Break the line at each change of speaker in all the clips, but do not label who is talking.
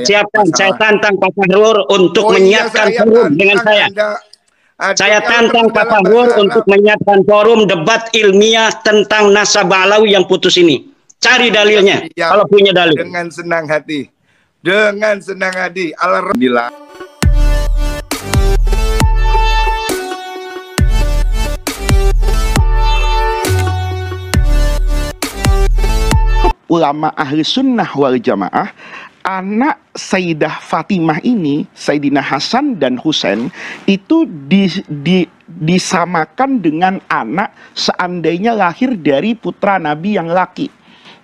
siapkan. Saya tantang Pak Fahrur untuk menyiapkan forum dengan saya. Saya tantang Pak Fahrur untuk menyiapkan forum debat ilmiah tentang nasab Alawi yang putus ini. Cari dalilnya, kalau punya dalil.
Dengan senang hati. Dengan senang hati. Alhamdulillah.
Ulama ahli sunnah wal jamaah, anak Sayyidah Fatimah ini, Sayyidina Hasan dan Husain, itu disamakan dengan anak seandainya lahir dari putra Nabi yang laki.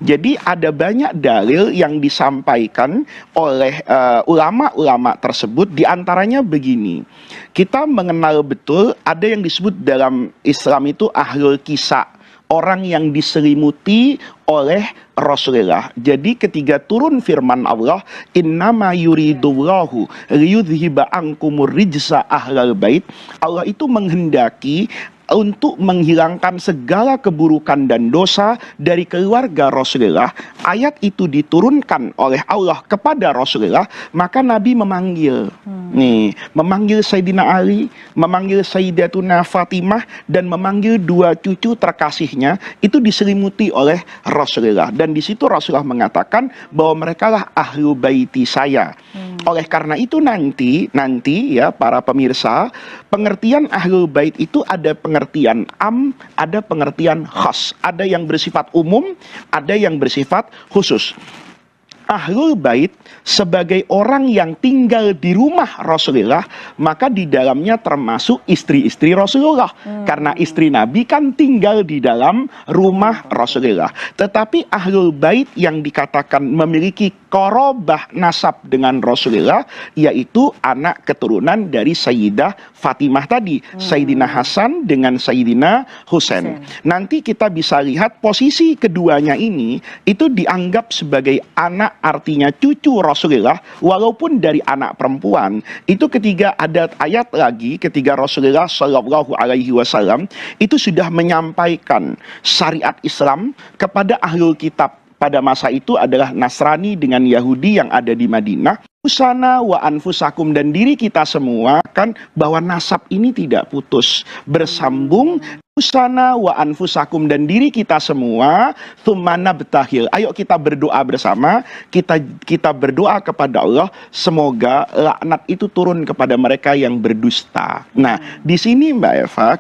Jadi ada banyak dalil yang disampaikan oleh ulama-ulama tersebut. Diantaranya begini, kita mengenal betul ada yang disebut dalam Islam itu ahlul kisah, orang yang diselimuti oleh Rasulullah. Jadi ketika turun firman Allah, innama yuridullahu liyudhiba ankumur rijsa ahlal bait, Allah itu menghendaki untuk menghilangkan segala keburukan dan dosa dari keluarga Rasulullah. Ayat itu diturunkan oleh Allah kepada Rasulullah, maka Nabi memanggil memanggil Sayyidina Ali, memanggil Sayyidatuna Fatimah, dan memanggil dua cucu terkasihnya, itu diselimuti oleh Rasulullah. Dan di situ Rasulullah mengatakan bahwa mereka lah ahlu baiti saya. Oleh karena itu nanti ya para pemirsa, pengertian ahlul bait itu ada pengertian am, ada pengertian khas. Ada yang bersifat umum, ada yang bersifat khusus. Ahlul bait sebagai orang yang tinggal di rumah Rasulullah, maka di dalamnya termasuk istri-istri Rasulullah. Karena istri Nabi kan tinggal di dalam rumah Rasulullah. Tetapi ahlul bait yang dikatakan memiliki korobah nasab dengan Rasulullah, yaitu anak keturunan dari Sayyidah Fatimah tadi, Sayyidina Hasan dengan Sayyidina Husain. Nanti kita bisa lihat posisi keduanya ini itu dianggap sebagai anak, artinya cucu Rasulullah, walaupun dari anak perempuan. Itu ketika ada ayat lagi, ketika Rasulullah Shallallahu Alaihi Wasallam itu sudah menyampaikan syariat Islam kepada ahlul kitab. Pada masa itu adalah Nasrani dengan Yahudi yang ada di Madinah. Usana wa anfusakum, dan diri kita semua kan bahwa nasab ini tidak putus, bersambung. Usana wa anfusakum, dan diri kita semua, thumma betahil. Ayo kita berdoa bersama, kita berdoa kepada Allah, semoga laknat itu turun kepada mereka yang berdusta. Nah, di sini Mbak Eva,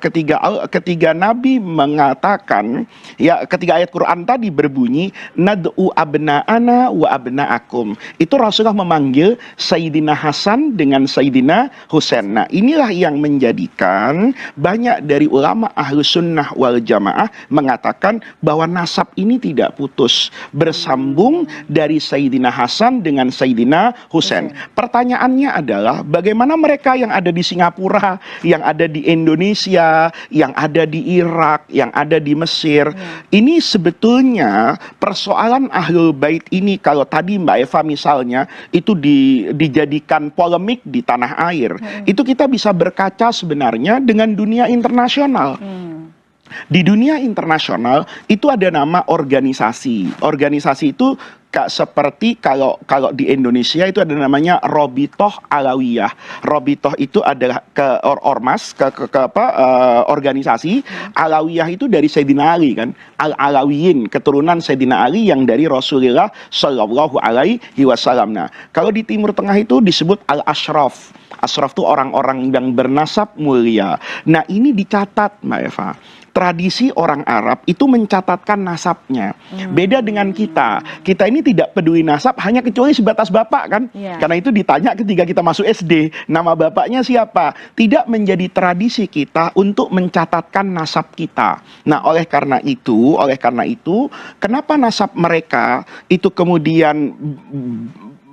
ketika Nabi mengatakan, ya ketika ayat Quran tadi berbunyi, nad'u abna'ana wa abna'akum, itu Rasulullah memanggil Sayyidina Hasan dengan Sayyidina Husain. Nah, inilah yang menjadikan banyak dari ulama ahlu sunnah wal jamaah mengatakan bahwa nasab ini tidak putus, bersambung dari Sayyidina Hasan dengan Sayyidina Husain. Pertanyaannya adalah bagaimana mereka yang ada di Singapura, yang ada di Indonesia, yang ada di Irak, yang ada di Mesir, ini sebetulnya persoalan ahlul bait ini, kalau tadi Mbak Eva misalnya itu dijadikan polemik di tanah air, itu kita bisa berkaca sebenarnya dengan dunia internasional. Di dunia internasional itu ada nama organisasi. Organisasi itu seperti kalau di Indonesia itu ada namanya Robitoh Alawiyah. Robitoh itu adalah organisasi. Alawiyah itu dari Sayyidina Ali kan, Al-Alawiyin, keturunan Sayyidina Ali yang dari Rasulullah Shallallahu Alaihi Wasallam. Nah, kalau di Timur Tengah itu disebut Al-Ashraf. Ashraf itu orang-orang yang bernasab mulia. Nah, ini dicatat Mbak Eva. Tradisi orang Arab itu mencatatkan nasabnya. Beda dengan kita. Kita ini tidak peduli nasab hanya kecuali sebatas bapak kan. Karena itu ditanya ketika kita masuk SD, nama bapaknya siapa? Tidak menjadi tradisi kita untuk mencatatkan nasab kita. Nah, oleh karena itu, kenapa nasab mereka itu kemudian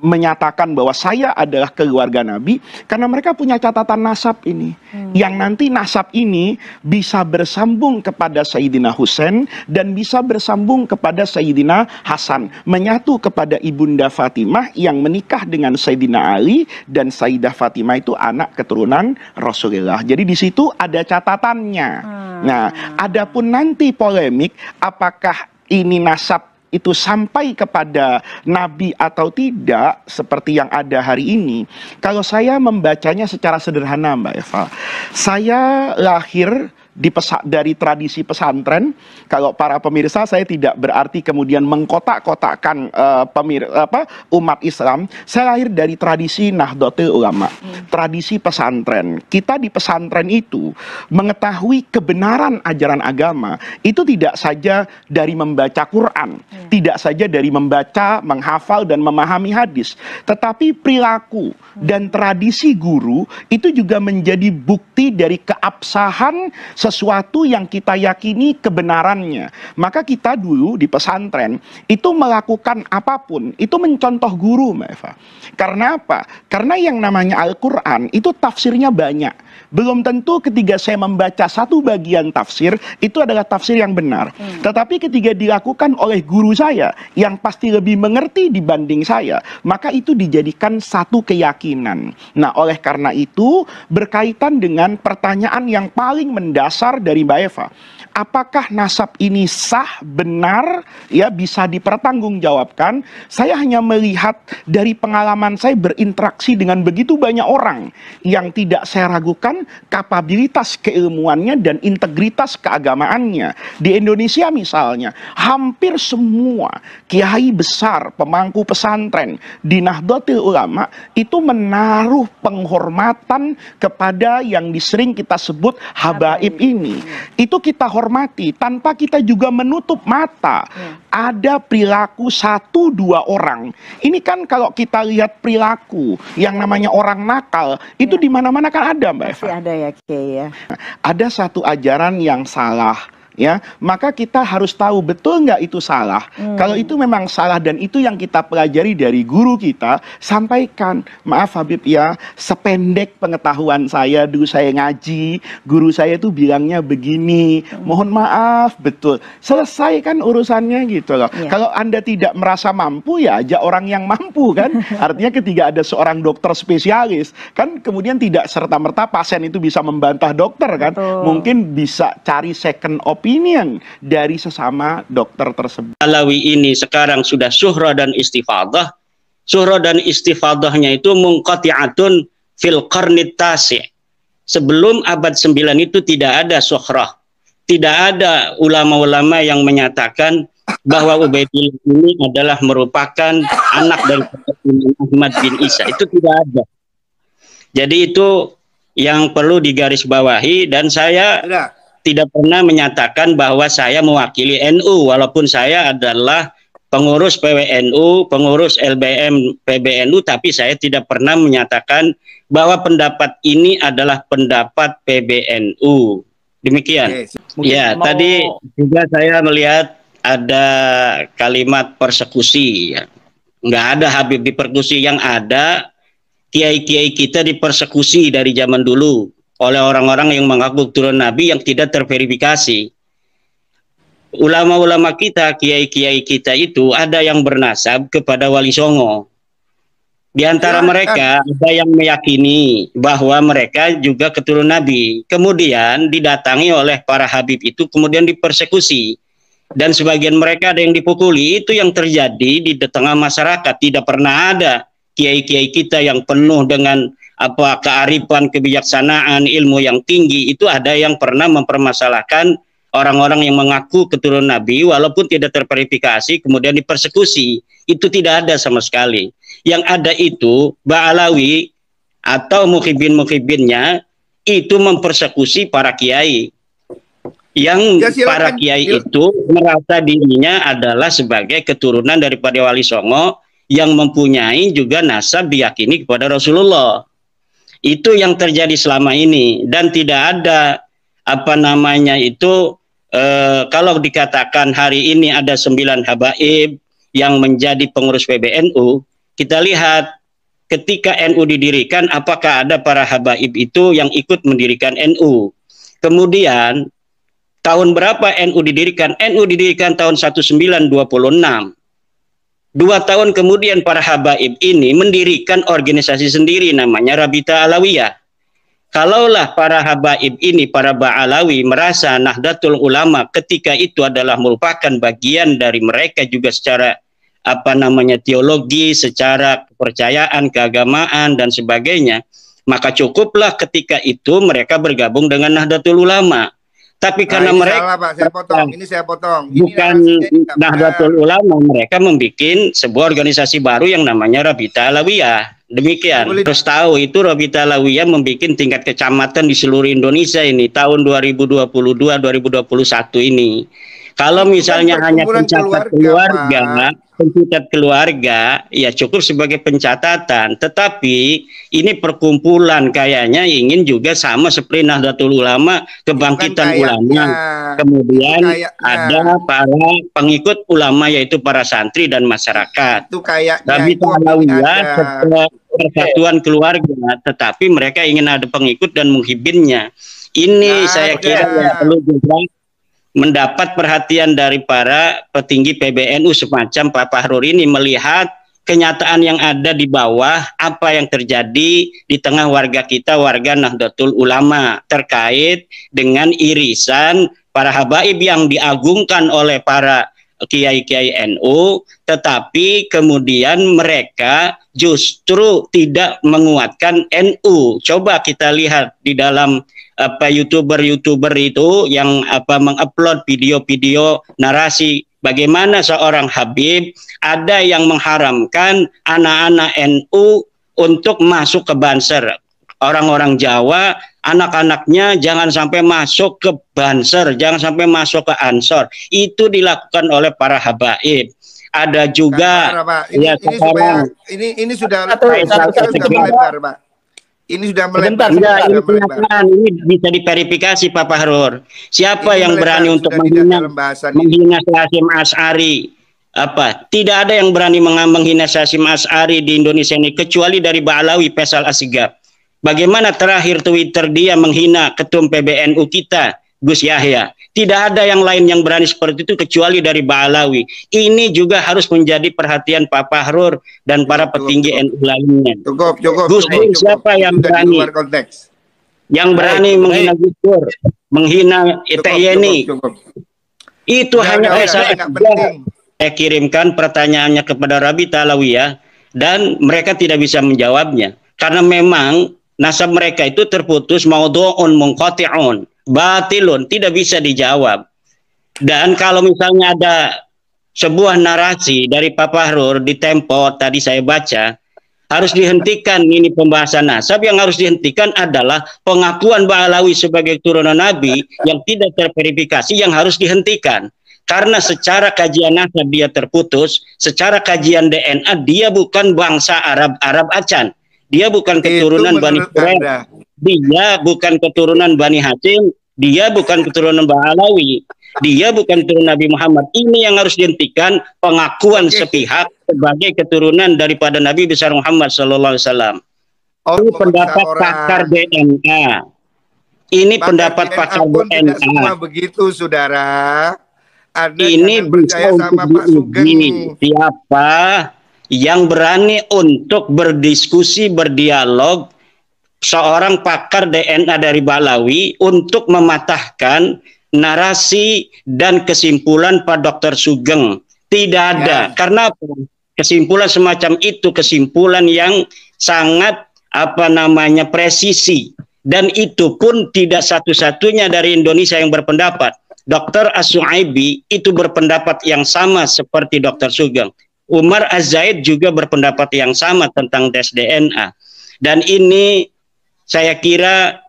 menyatakan bahwa saya adalah keluarga Nabi, karena mereka punya catatan nasab ini, yang nanti nasab ini bisa bersambung kepada Sayyidina Husain dan bisa bersambung kepada Sayyidina Hasan, menyatu kepada Ibunda Fatimah yang menikah dengan Sayyidina Ali, dan Sayyidah Fatimah itu anak keturunan Rasulullah. Jadi di situ ada catatannya. Nah, adapun nanti polemik apakah ini nasab itu sampai kepada Nabi atau tidak seperti yang ada hari ini, kalau saya membacanya secara sederhana Mbak Eva, saya lahir dari tradisi pesantren. Kalau para pemirsa, saya tidak berarti kemudian mengkotak-kotakkan umat Islam. Saya lahir dari tradisi Nahdlatul Ulama, tradisi pesantren. Kita di pesantren itu mengetahui kebenaran ajaran agama itu tidak saja dari membaca Quran, tidak saja dari membaca, menghafal dan memahami hadis, tetapi perilaku dan tradisi guru itu juga menjadi bukti dari keabsahan sesuatu yang kita yakini kebenarannya. Maka kita dulu di pesantren itu melakukan apapun, itu mencontoh guru Mbak Eva. Karena apa? Karena yang namanya Al-Quran itu tafsirnya banyak. Belum tentu ketika saya membaca satu bagian tafsir, itu adalah tafsir yang benar. Tetapi ketika dilakukan oleh guru saya, yang pasti lebih mengerti dibanding saya, maka itu dijadikan satu keyakinan. Nah, oleh karena itu, berkaitan dengan pertanyaan yang paling mendasar dari Mbak Eva. Apakah nasab ini sah, benar, ya bisa dipertanggungjawabkan? Saya hanya melihat dari pengalaman saya berinteraksi dengan begitu banyak orang yang tidak saya ragukan kapabilitas keilmuannya dan integritas keagamaannya. Di Indonesia misalnya, hampir semua kiai besar, pemangku pesantren di Nahdlatul Ulama itu menaruh penghormatan kepada yang sering kita sebut habaib ini. Itu kita hormati tanpa kita juga menutup mata. Ada perilaku 1-2 orang. Ini kan kalau kita lihat perilaku yang namanya orang nakal, itu di mana-mana kan ada Mbak Eva.
Ada ya Kiai ya.
Ada satu ajaran yang salah, ya, maka kita harus tahu betul nggak itu salah. Kalau itu memang salah dan itu yang kita pelajari dari guru kita, sampaikan. Maaf Habib ya, sependek pengetahuan saya, dulu saya ngaji, guru saya itu bilangnya begini, mohon maaf, betul. Selesaikan urusannya gitu loh. Kalau Anda tidak merasa mampu, ya ajak orang yang mampu kan. Artinya ketika ada seorang dokter spesialis, kan kemudian tidak serta-merta pasien itu bisa membantah dokter kan. Mungkin bisa cari second opinion dari sesama dokter tersebut.
Alawi ini sekarang sudah syuhra dan istifadah. Syuhra dan istifadahnya itu munqati'atun fil qarnit tasi'. Sebelum abad 9 itu tidak ada syuhrah. Tidak ada ulama-ulama yang menyatakan bahwa Ubaidillah ini adalah merupakan anak dari Ahmad bin Isa. Itu tidak ada. Jadi itu yang perlu digarisbawahi, dan saya tidak pernah menyatakan bahwa saya mewakili NU, walaupun saya adalah pengurus PWNU, pengurus LBM PBNU, tapi saya tidak pernah menyatakan bahwa pendapat ini adalah pendapat PBNU. Demikian. Ya, tadi juga saya melihat ada kalimat persekusi. Ya. Nggak ada Habib dipersekusi, yang ada kiai-kiai kita dipersekusi dari zaman dulu oleh orang-orang yang mengaku turun Nabi yang tidak terverifikasi. Ulama-ulama kita, kiai-kiai kita itu ada yang bernasab kepada Wali Songo. Di antara mereka ada yang meyakini bahwa mereka juga keturunan Nabi. Kemudian didatangi oleh para Habib itu, kemudian dipersekusi. Dan sebagian mereka ada yang dipukuli. Itu yang terjadi di tengah masyarakat. Tidak pernah ada kiai-kiai kita yang penuh dengan kearifan, kebijaksanaan, ilmu yang tinggi. Itu ada yang pernah mempermasalahkan orang-orang yang mengaku keturunan Nabi walaupun tidak terverifikasi kemudian dipersekusi. Itu tidak ada sama sekali. Yang ada itu Ba'alawi atau mukhibin-mukhibinnya itu mempersekusi para kiai. Yang para kiai itu merasa dirinya adalah sebagai keturunan daripada Wali Songo yang mempunyai juga nasab diyakini kepada Rasulullah. Itu yang terjadi selama ini, dan tidak ada kalau dikatakan hari ini ada 9 habaib yang menjadi pengurus PBNU, kita lihat ketika NU didirikan, apakah ada para habaib itu yang ikut mendirikan NU. Kemudian tahun berapa NU didirikan? NU didirikan tahun 1926. 2 tahun kemudian para habaib ini mendirikan organisasi sendiri namanya Rabita Alawiyah. Kalaulah para habaib ini, para Ba'alawi merasa Nahdlatul Ulama ketika itu adalah merupakan bagian dari mereka juga secara teologi, secara kepercayaan, keagamaan dan sebagainya, maka cukuplah ketika itu mereka bergabung dengan Nahdlatul Ulama. Tapi karena mereka
salah, Pak. Saya potong.
Bukan Nahdlatul Ulama, mereka membuat sebuah organisasi baru yang namanya Rabita Alawiyah. Demikian. Terus tahu itu Rabita Alawiyah membuat tingkat kecamatan di seluruh Indonesia ini tahun 2022-2021 ini. Kalau misalnya hanya pencatat keluarga, ya cukup sebagai pencatatan. Tetapi ini perkumpulan kayaknya ingin juga sama seperti Nahdlatul Ulama, kebangkitan ulama. Kemudian ada para pengikut ulama yaitu para santri dan masyarakat.
Itu kayaknya
Rabita Alawiyah persatuan keluarga, tetapi mereka ingin ada pengikut dan muhibinnya. Ini saya kira yang perlu juga mendapat perhatian dari para petinggi PBNU semacam Pak Fahrur ini, melihat kenyataan yang ada di bawah, apa yang terjadi di tengah warga kita, warga Nahdlatul Ulama, terkait dengan irisan para habaib yang diagungkan oleh para kiai-kiai NU, tetapi kemudian mereka justru tidak menguatkan NU. Coba kita lihat di dalam YouTuber itu yang mengupload video-video narasi bagaimana seorang Habib ada yang mengharamkan anak-anak NU untuk masuk ke Banser. Orang-orang Jawa, anak-anaknya jangan sampai masuk ke Banser, jangan sampai masuk ke Ansor. Itu dilakukan oleh para habaib. Ada juga
ini sudah melebar, Pak. Ini sudah melebar.
Ini bisa diverifikasi Pak Fahrur. Siapa yang berani untuk menghina Hasyim Asy'ari? Tidak ada yang berani menghina Hasyim Asy'ari di Indonesia ini kecuali dari Ba'alawi Faisal Asgaf. Bagaimana terakhir Twitter dia menghina ketum PBNU kita, Gus Yahya. Tidak ada yang lain yang berani seperti itu kecuali dari Ba'alawi. Ini juga harus menjadi perhatian Pak Fahrur dan para petinggi NU lainnya.
Cukup.
Gus Dur siapa yang berani? Yang berani menghina Gus Dur, menghina Yeni. Itu hanya saya kirimkan pertanyaannya kepada Rabita Alawiyah dan mereka tidak bisa menjawabnya. Karena memang nasab mereka itu terputus, maudhu'un munqati'un, batilun, tidak bisa dijawab. Dan kalau misalnya ada sebuah narasi dari Pak Fahrur di Tempo tadi saya baca, harus dihentikan ini pembahasan nasab. Yang harus dihentikan adalah pengakuan Ba'alawi sebagai turunan Nabi yang tidak terverifikasi, yang harus dihentikan. Karena secara kajian nasab dia terputus, secara kajian DNA dia bukan bangsa Arab Acan. Dia bukan keturunan Bani Quraisy, dia bukan keturunan Bani Hasyim, dia bukan keturunan Ba'alawi, dia bukan keturunan Nabi Muhammad. Ini yang harus dihentikan, pengakuan sepihak sebagai keturunan daripada Nabi besar Muhammad SAW. Ini pendapat pakar DNA. Ini pendapat pakar DNA.
Semua begitu, saudara.
Ini bisa untuk diuji siapa yang berani untuk berdiskusi, berdialog, seorang pakar DNA dari Ba'alawi untuk mematahkan narasi dan kesimpulan Pak Dr. Sugeng. Tidak ada. Karena kesimpulan semacam itu kesimpulan yang sangat presisi, dan itu pun tidak satu-satunya dari Indonesia yang berpendapat. Dr. As-Su'aibi itu berpendapat yang sama seperti Dr. Sugeng. Umar Az-Zaid juga berpendapat yang sama tentang tes DNA. Dan ini saya kira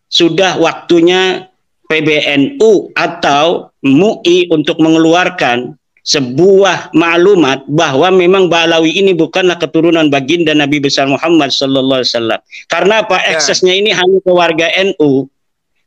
sudah waktunya PBNU atau MUI untuk mengeluarkan sebuah maklumat bahwa memang Ba'alawi ini bukanlah keturunan baginda Nabi besar Muhammad SAW. Karena apa? Aksesnya ini hanya ke warga NU.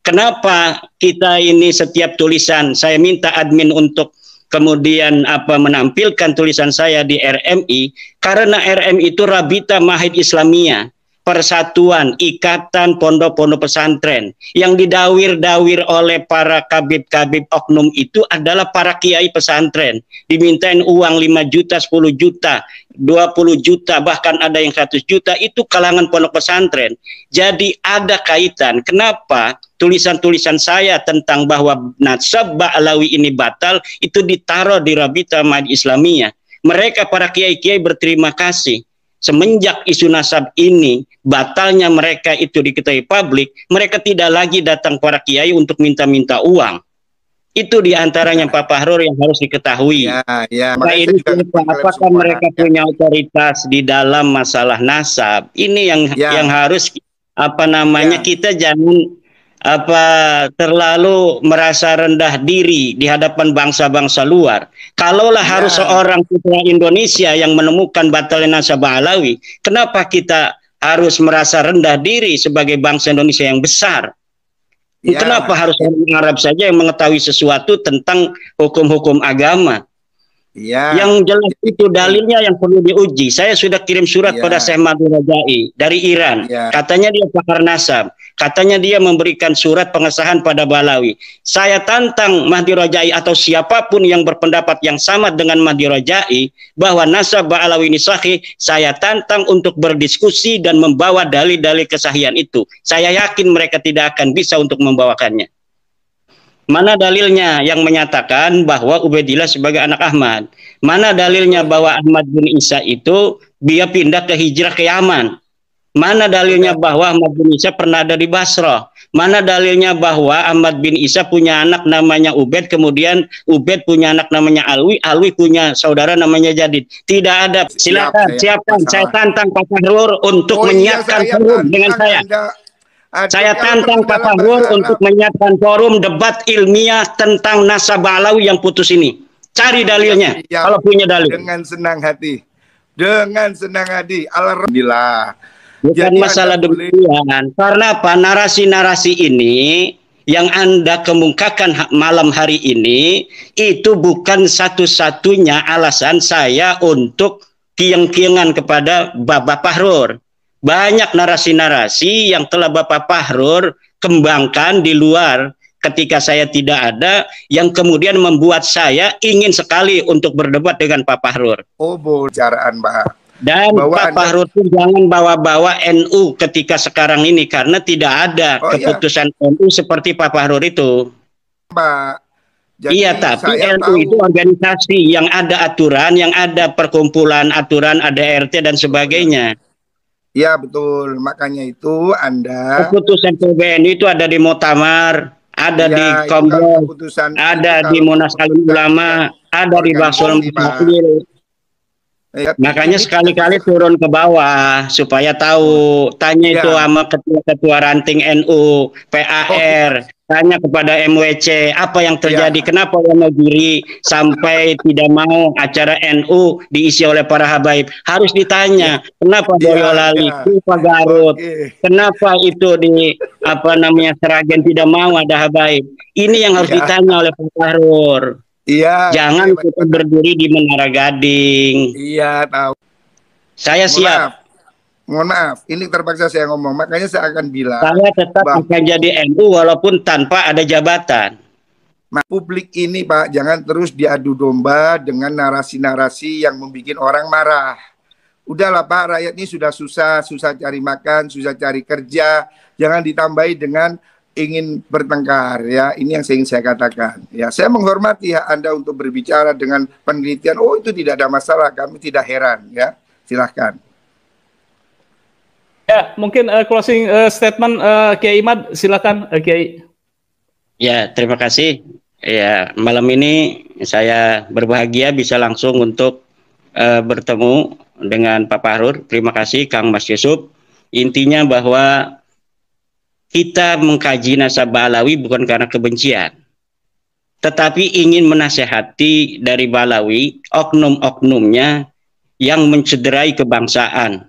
Kenapa kita ini setiap tulisan saya minta admin untuk kemudian menampilkan tulisan saya di RMI, karena RMI itu Rabita Mahid Islamiyah. persatuan, ikatan pondok-pondok pesantren. Yang didawir-dawir oleh para kabib-kabib oknum itu adalah para kiai pesantren. Dimintain uang 5 juta, 10 juta, 20 juta, bahkan ada yang 100 juta, itu kalangan pondok pesantren. Jadi ada kaitan. Kenapa tulisan-tulisan saya tentang bahwa nasab Ba'alawi ini batal, itu ditaruh di Rabita Mahdi Islamiyah. Mereka para kiai-kiai berterima kasih. Semenjak isu nasab ini, batalnya mereka itu diketahui publik, mereka tidak lagi datang para kiai untuk minta-minta uang. Itu diantaranya Pak Fahrur yang harus diketahui. Nah, ini apakah mereka punya otoritas di dalam masalah nasab? Ini yang harus kita jangan terlalu merasa rendah diri di hadapan bangsa-bangsa luar. Kalaulah harus seorang putra Indonesia yang menemukan batalnya nasab Ba'alawi, kenapa kita harus merasa rendah diri sebagai bangsa Indonesia yang besar? Kenapa harus orang Arab saja yang mengetahui sesuatu tentang hukum-hukum agama? Yang jelas itu dalilnya yang perlu diuji. Saya sudah kirim surat pada Syekh Mahdi Rajai dari Iran. Katanya dia pakar nasab. Katanya dia memberikan surat pengesahan pada Ba'alawi. Saya tantang Mahdi Rajai atau siapapun yang berpendapat yang sama dengan Mahdi Rajai bahwa nasab Ba'alawi ini sahih. Saya tantang untuk berdiskusi dan membawa dalil-dalil kesahihan itu. Saya yakin mereka tidak akan bisa untuk membawakannya. Mana dalilnya yang menyatakan bahwa Ubaidillah sebagai anak Ahmad? Mana dalilnya bahwa Ahmad bin Isa itu dia pindah ke hijrah ke Yaman? Mana dalilnya bahwa Ahmad bin Isa pernah ada di Basrah? Mana dalilnya bahwa Ahmad bin Isa punya anak namanya Ubaid, kemudian Ubaid punya anak namanya Alwi, Alwi punya saudara namanya Jadid? Tidak ada. Silakan, saya tantang Pak Fahrur untuk menyiapkan forum dengan saya. Saya tantang Pak Fahrur untuk menyiapkan forum debat ilmiah tentang nasab Ba'alawi yang putus ini. Cari dalilnya, kalau punya dalil.
Dengan senang hati. Dengan senang hati. Alhamdulillah.
Bukan masalah demikian. Karena apa? Narasi-narasi ini yang Anda kemukakan malam hari ini, itu bukan satu-satunya alasan saya untuk kieng-kiengan kepada Bapak Fahrur. Banyak narasi-narasi yang telah Bapak Fahrur kembangkan di luar ketika saya tidak ada, yang kemudian membuat saya ingin sekali untuk berdebat dengan Pak Fahrur.
Oh, bicaraan Pak.
Dan Pak Fahrur pun jangan bawa-bawa NU ketika sekarang ini, karena tidak ada keputusan NU seperti Pak Fahrur itu.
Pak. Jadi
tapi NU itu organisasi yang ada aturan, yang ada perkumpulan aturan, ada RT dan sebagainya.
Ya betul, makanya itu Anda
keputusan PBNU itu ada di Muktamar, ada di Kompleks, ada di Munas Alim Ulama, ada di Basul Mustaqil. Makanya sekali-kali turun ke bawah supaya tahu, tanya itu sama ketua-ketua ranting NU, PAR, tanya kepada MWC apa yang terjadi, kenapa Wonogiri sampai tidak mau acara NU diisi oleh para habaib. Harus ditanya, kenapa Boyolali, kenapa Garut, kenapa itu di Seragen tidak mau ada habaib. Ini yang harus ditanya oleh Pak Fahrur. Jangan kita berdiri di Menara Gading.
Tahu.
Saya siap.
Mohon maaf, ini terpaksa saya ngomong. Makanya saya akan bilang,
saya tetap akan jadi NU walaupun tanpa ada jabatan.
Publik ini Pak, jangan terus diadu domba dengan narasi-narasi yang membuat orang marah. Udahlah Pak, rakyat ini sudah susah cari makan, susah cari kerja. Jangan ditambahi dengan ingin bertengkar, ya. Ini yang ingin saya katakan. Ya, saya menghormati hak Anda untuk berbicara dengan penelitian. Oh, itu tidak ada masalah, kami tidak heran, ya. Silahkan.
Ya, mungkin closing statement Kiai Imad, silakan Kiai.
Ya, terima kasih. Ya, malam ini saya berbahagia bisa langsung untuk bertemu dengan Pak Fahrur. Terima kasih Kang Mas Yusuf. Intinya bahwa kita mengkaji nasab Ba'alawi bukan karena kebencian, tetapi ingin menasehati dari Ba'alawi, oknum-oknumnya yang mencederai kebangsaan.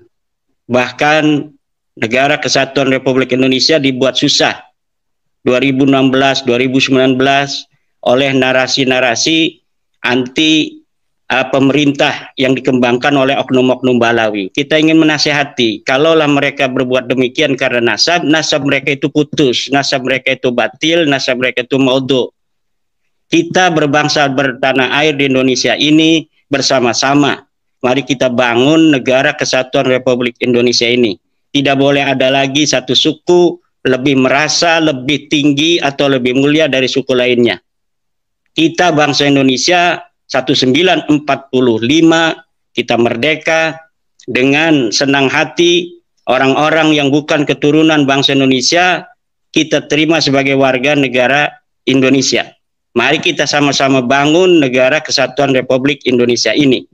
Bahkan Negara Kesatuan Republik Indonesia dibuat susah 2016, 2019 oleh narasi-narasi anti pemerintah yang dikembangkan oleh oknum-oknum Balawi. Kita ingin menasihati, kalaulah mereka berbuat demikian karena nasab mereka itu putus, nasab mereka itu batil, nasab mereka itu maudhu. Kita berbangsa bertanah air di Indonesia ini bersama-sama. Mari kita bangun negara kesatuan Republik Indonesia ini. Tidak boleh ada lagi satu suku lebih merasa lebih tinggi atau lebih mulia dari suku lainnya. Kita bangsa Indonesia 1945, kita merdeka dengan senang hati. Orang-orang yang bukan keturunan bangsa Indonesia kita terima sebagai warga negara Indonesia. Mari kita sama-sama bangun negara kesatuan Republik Indonesia ini.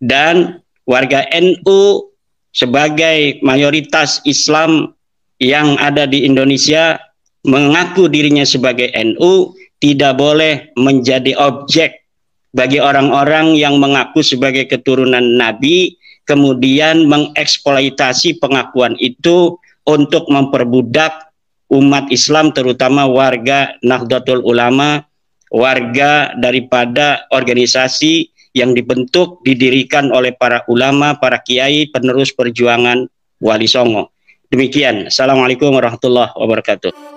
Dan warga NU sebagai mayoritas Islam yang ada di Indonesia mengaku dirinya sebagai NU tidak boleh menjadi objek bagi orang-orang yang mengaku sebagai keturunan Nabi kemudian mengeksploitasi pengakuan itu untuk memperbudak umat Islam, terutama warga Nahdlatul Ulama, warga daripada organisasi yang dibentuk, didirikan oleh para ulama, para kiai, penerus perjuangan Wali Songo. Demikian. Assalamualaikum warahmatullahi wabarakatuh.